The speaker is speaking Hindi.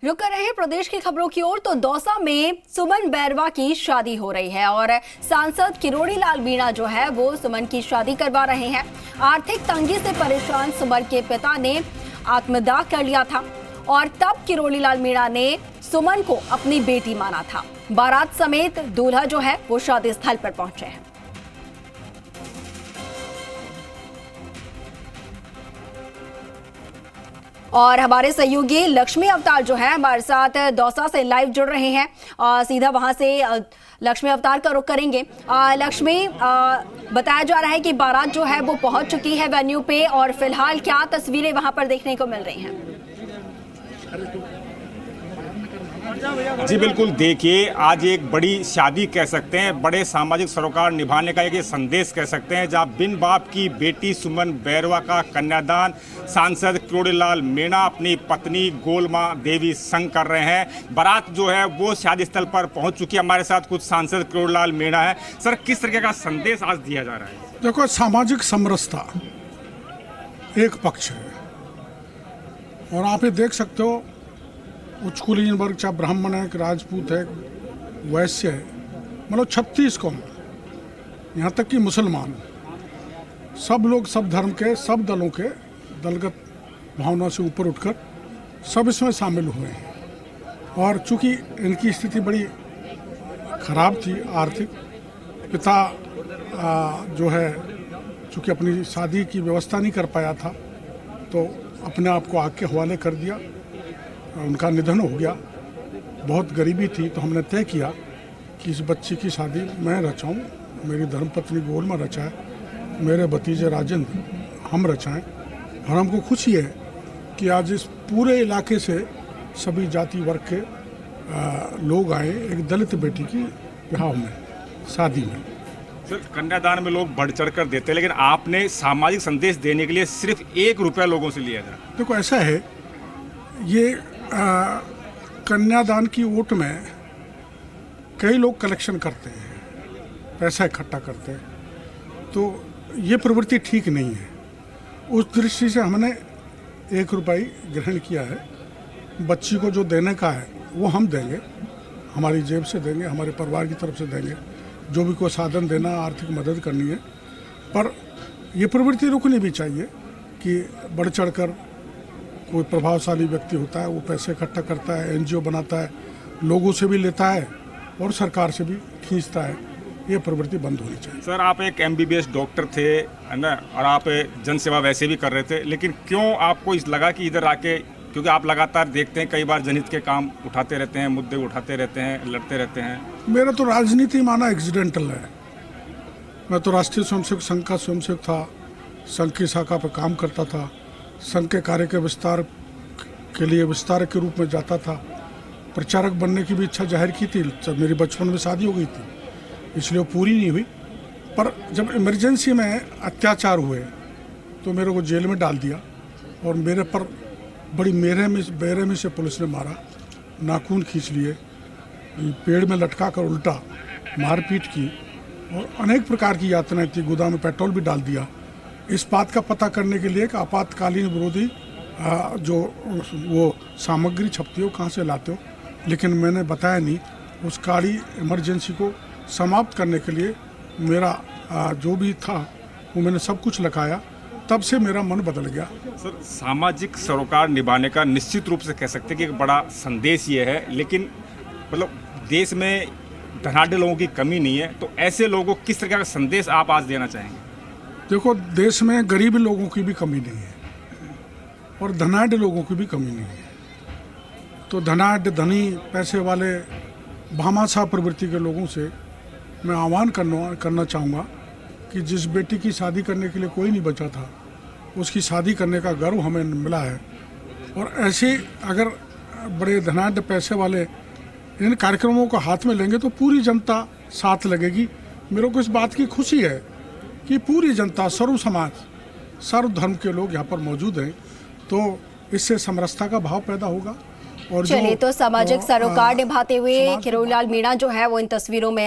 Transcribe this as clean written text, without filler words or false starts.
रुक कर रहे प्रदेश की खबरों की ओर। तो दौसा में सुमन बैरवा की शादी हो रही है और सांसद किरोड़ी लाल मीणा जो है वो सुमन की शादी करवा रहे हैं। आर्थिक तंगी से परेशान सुमन के पिता ने आत्मदाह कर लिया था और तब किरोड़ी लाल मीणा ने सुमन को अपनी बेटी माना था। बारात समेत दूल्हा जो है वो शादी स्थल पर पहुंचे हैं। और हमारे सहयोगी लक्ष्मी अवतार जो है हमारे साथ दौसा से लाइव जुड़ रहे हैं और सीधा वहां से लक्ष्मी अवतार का रुख करेंगे। लक्ष्मी, बताया जा रहा है कि बारात जो है वो पहुंच चुकी है वेन्यू पे और फिलहाल क्या तस्वीरें वहां पर देखने को मिल रही हैं? जी बिल्कुल, देखिए आज एक बड़ी शादी कह सकते हैं, बड़े सामाजिक सरोकार निभाने का एक संदेश कह सकते हैं, जहां बिन बाप की बेटी सुमन बैरवा का कन्यादान सांसद किरोड़ी लाल मीणा अपनी पत्नी गोलमा देवी संग कर रहे हैं। बारात जो है वो शादी स्थल पर पहुंच चुकी है। हमारे साथ कुछ सांसद किरोड़ी लाल मीणा है। सर, किस तरीके का संदेश आज दिया जा रहा है? देखो, सामाजिक समरसता एक पक्ष है और आप ये देख सकते हो, उच्च कुलीन वर्ग, चाहे ब्राह्मण है, राजपूत है, वैश्य है, मतलब 36 कौम, यहाँ तक कि मुसलमान, सब लोग सब धर्म के, सब दलों के, दलगत भावना से ऊपर उठकर सब इसमें शामिल हुए हैं। और चूंकि इनकी स्थिति बड़ी खराब थी आर्थिक, पिता जो है चूंकि अपनी शादी की व्यवस्था नहीं कर पाया था तो अपने आप को आग के हवाले कर दिया। उनका निधन हो गया। बहुत गरीबी थी तो हमने तय किया कि इस बच्ची की शादी मैं रचाऊं, मेरी धर्मपत्नी गोलमा रचाए, मेरे भतीजे राजेंद्र हम रचाएं। और हमको खुशी है कि आज इस पूरे इलाके से सभी जाति वर्ग के लोग आए एक दलित बेटी की विवाह में, शादी में। सर, कन्यादान में लोग बढ़ चढ़ कर देते हैं, लेकिन आपने सामाजिक संदेश देने के लिए सिर्फ ₹1 लोगों से लिया था। देखो, ऐसा है, ये कन्यादान की ओट में कई लोग कलेक्शन करते हैं, पैसा इकट्ठा करते हैं, तो ये प्रवृत्ति ठीक नहीं है। उस दृष्टि से हमने ₹1 ग्रहण किया है। बच्ची को जो देने का है वो हम देंगे, हमारी जेब से देंगे, हमारे परिवार की तरफ से देंगे, जो भी कोई साधन देना, आर्थिक मदद करनी है। पर ये प्रवृत्ति रुकनी भी चाहिए कि बढ़ चढ़ कर कोई प्रभावशाली व्यक्ति होता है, वो पैसे इकट्ठा करता है, एनजीओ बनाता है, लोगों से भी लेता है और सरकार से भी खींचता है। ये प्रवृत्ति बंद होनी चाहिए। सर, आप एक MBBS डॉक्टर थे, है ना, और आप जन सेवा वैसे भी कर रहे थे, लेकिन क्यों आपको इस लगा कि इधर आके, क्योंकि आप लगातार देखते हैं कई बार जनहित के काम उठाते रहते हैं, मुद्दे उठाते रहते हैं, लड़ते रहते हैं। मेरा तो राजनीति माना एक्सीडेंटल है। मैं तो राष्ट्रीय स्वयंसेवक संघ का स्वयंसेवक था, संघ की शाखा पर काम करता था, संघ के कार्य के विस्तार के लिए विस्तारक के रूप में जाता था, प्रचारक बनने की भी इच्छा जाहिर की थी। जब मेरी बचपन में शादी हो गई थी इसलिए वो पूरी नहीं हुई। पर जब इमरजेंसी में अत्याचार हुए तो मेरे को जेल में डाल दिया और मेरे पर बड़ी बेरहमी से पुलिस ने मारा, नाखून खींच लिए, पेड़ में लटका कर उल्टा मारपीट की और अनेक प्रकार की यातनाएं थी। गोदाम में पेट्रोल भी डाल दिया, इस बात का पता करने के लिए कि आपातकालीन विरोधी जो वो सामग्री छपती हो कहाँ से लाते हो, लेकिन मैंने बताया नहीं। उस काली इमरजेंसी को समाप्त करने के लिए मेरा जो भी था वो मैंने सब कुछ लगाया, तब से मेरा मन बदल गया। सर, सामाजिक सरोकार निभाने का निश्चित रूप से कह सकते हैं कि एक बड़ा संदेश ये है, लेकिन मतलब देश में धनाढ़ लोगों की कमी नहीं है, तो ऐसे लोगों को किस तरह का संदेश आप आज देना चाहेंगे? देखो, देश में गरीब लोगों की भी कमी नहीं है और धनाढ़ लोगों की भी कमी नहीं है। तो धनाढ़, धनी, पैसे वाले, भामाशाह प्रवृत्ति के लोगों से मैं आह्वान करना चाहूँगा कि जिस बेटी की शादी करने के लिए कोई नहीं बचा था, उसकी शादी करने का गर्व हमें मिला है। और ऐसे अगर बड़े धनाढ़ पैसे वाले इन कार्यक्रमों को हाथ में लेंगे तो पूरी जनता साथ लगेगी। मेरे को इस बात की खुशी है कि पूरी जनता, सर्व समाज, सर्व धर्म के लोग यहाँ पर मौजूद हैं, तो इससे समरसता का भाव पैदा होगा। और चलिए, तो सामाजिक सरोकार निभाते हुए किरोड़ी लाल मीणा जो है वो इन तस्वीरों में